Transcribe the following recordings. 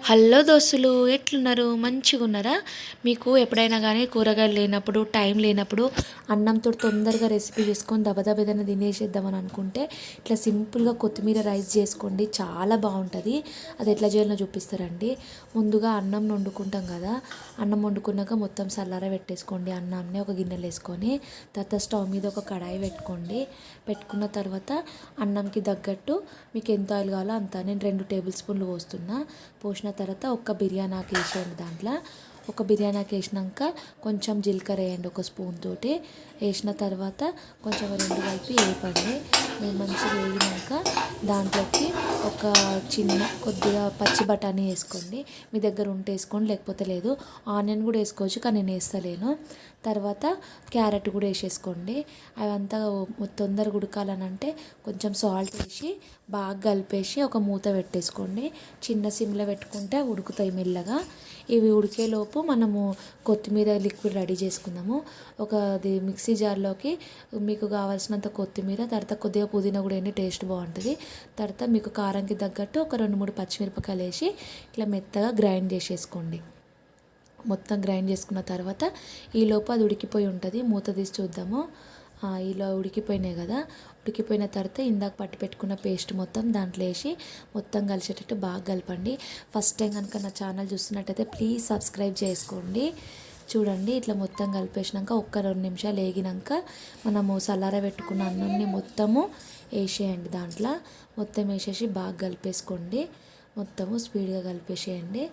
Hello దోస్తులు, ఎట్లున్నారు? మంచిగా ఉన్నారా? మీకు ఎప్పుడైనా కానీ కూరగాయలు లేనప్పుడు, టైం లేనప్పుడు అన్నంతో తొందరగా రెసిపీ చేసుకొని దబదబ ఏదైనా తినేసేద్దామని అనుకుంటే ఇట్లా సింపుల్గా కొత్తిమీర రైస్ చేసుకోండి. చాలా బాగుంటుంది. అది ఎట్లా చేయాలో చూపిస్తారండి. ముందుగా అన్నం వండుకుంటాం కదా, అన్నం వండుకున్నాక మొత్తం చల్లార పెట్టేసుకోండి. అన్నాన్ని ఒక గిన్నెలో వేసుకొని తర్వాత స్టవ్ మీద ఒక కడాయి పెట్టుకోండి. పెట్టుకున్న తర్వాత అన్నంకి తగ్గట్టు మీకు ఎంత ఆయిల్ కావాలో అంత, నేను 2 టేబుల్ స్పూన్లు పోస్తున్నా. పోసిన తర్వాత ఒక బిర్యానీ ఆకు వేసేయండి. దాంట్లో ఒక బిర్యానీ ఆకు వేసినాక కొంచెం జీలకర్ర వేయండి ఒక స్పూన్ తోటి. వేసిన తర్వాత కొంచెం 2 కలిపి వేపండి. మంచిగా వేగినాక దాంట్లోకి ఒక కొద్దిగా పచ్చి బఠానీ వేసుకోండి. మీ దగ్గర ఉంటే వేసుకోండి, లేకపోతే లేదు. ఆనియన్ కూడా వేసుకోవచ్చు, కానీ నేను వేస్తలేను. తర్వాత క్యారెట్ కూడా వేసేసుకోండి. అవంతా తొందరగా ఉడకాలని అంటే కొంచెం సాల్ట్ వేసి బాగా కలిపేసి ఒక మూత పెట్టేసుకోండి. చిన్న సిమ్లో పెట్టుకుంటే ఉడుకుతాయి మెల్లగా. ఇవి ఉడికేలోపు మనము కొత్తిమీర లిక్విడ్ రెడీ చేసుకుందాము. అది మిక్సీ జార్లోకి మీకు కావాల్సినంత కొత్తిమీర, తర్వాత కొద్దిగా పుదీనా కూడా వేయండి, టేస్ట్ బాగుంటుంది. తర్వాత మీకు కారంకి తగ్గట్టు ఒక 2-3 పచ్చిమిరపకాయలు వేసి ఇట్లా మెత్తగా గ్రైండ్ చేసేసుకోండి. మొత్తం గ్రైండ్ చేసుకున్న తర్వాత ఈలోపు అది ఉడికిపోయి ఉంటుంది. మూత తీసి చూద్దాము. ఇలా ఉడికిపోయినాయి కదా. ఉడికిపోయిన తర్వాత ఇందాక పట్టి పెట్టుకున్న పేస్ట్ మొత్తం దాంట్లో వేసి మొత్తం కలిసేటట్టు బాగా కలపండి. ఫస్ట్ టైం కనుక నా ఛానల్ చూస్తున్నట్టయితే ప్లీజ్ సబ్స్క్రైబ్ చేసుకోండి. చూడండి, ఇట్లా మొత్తం కలిపేసినాక ఒక్క 2 నిమిషాలు వేగినాక మనము చల్లార పెట్టుకున్న అన్నంని మొత్తము వేసేయండి. దాంట్లో మొత్తం వేసేసి బాగా కలిపేసుకోండి. మొత్తము స్పీడ్గా కలిపేసేయండి.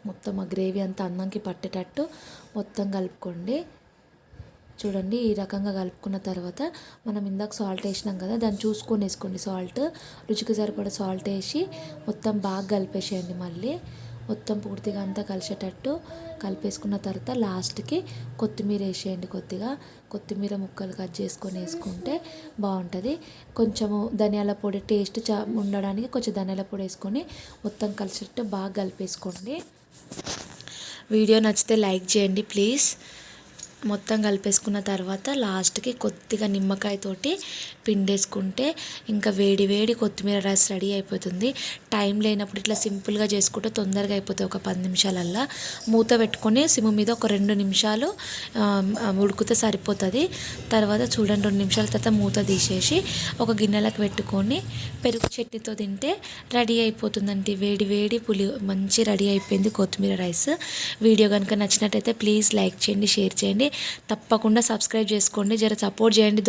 మొత్తం ఆ గ్రేవీ అంతా అన్నంకి పట్టేటట్టు మొత్తం కలుపుకోండి. చూడండి, ఈ రకంగా కలుపుకున్న తర్వాత మనం ఇందాక సాల్ట్ వేసినాం కదా, దాన్ని చూసుకొని వేసుకోండి. సాల్ట్ రుచికి సరిపడా సాల్ట్ వేసి మొత్తం బాగా కలిపేసేయండి. మళ్ళీ మొత్తం పూర్తిగా అంతా కలిసేటట్టు కలిపేసుకున్న తర్వాత లాస్ట్కి కొత్తిమీర వేసేయండి. కొత్తిమీర ముక్కలు కట్ చేసుకొని వేసుకుంటే బాగుంటుంది. కొంచెము ధనియాల పొడి టేస్ట్ ఉండడానికి కొంచెం ధనియాల పొడి వేసుకొని మొత్తం కలిసేటట్టు బాగా కలిపేసుకోండి. వీడియో నచ్చితే లైక్ చేయండి ప్లీజ్. మొత్తం కలిపేసుకున్న తర్వాత లాస్ట్కి కొద్దిగా నిమ్మకాయతోటి పిండేసుకుంటే ఇంకా వేడి వేడి కొత్తిమీర రైస్ రెడీ అయిపోతుంది. టైం లేనప్పుడు ఇట్లా సింపుల్గా చేసుకుంటే తొందరగా అయిపోతుంది. ఒక 10 నిమిషాలల్లా మూత పెట్టుకొని సిమ్ మీద ఒక 2 నిమిషాలు ఉడికితే సరిపోతుంది. తర్వాత చూడండి, 2 నిమిషాల తర్వాత మూత తీసేసి ఒక గిన్నెలకు పెట్టుకొని పెరుగు చట్నీతో తింటే రెడీ అయిపోతుందండి. వేడి వేడి మంచి రెడీ అయిపోయింది కొత్తిమీర రైస్. వీడియో కనుక నచ్చినట్టయితే ప్లీజ్ లైక్ చేయండి, షేర్ చేయండి, తప్పకుండా సబ్స్క్రైబ్ చేసుకోండి. జర సపోర్ట్ చేయండి.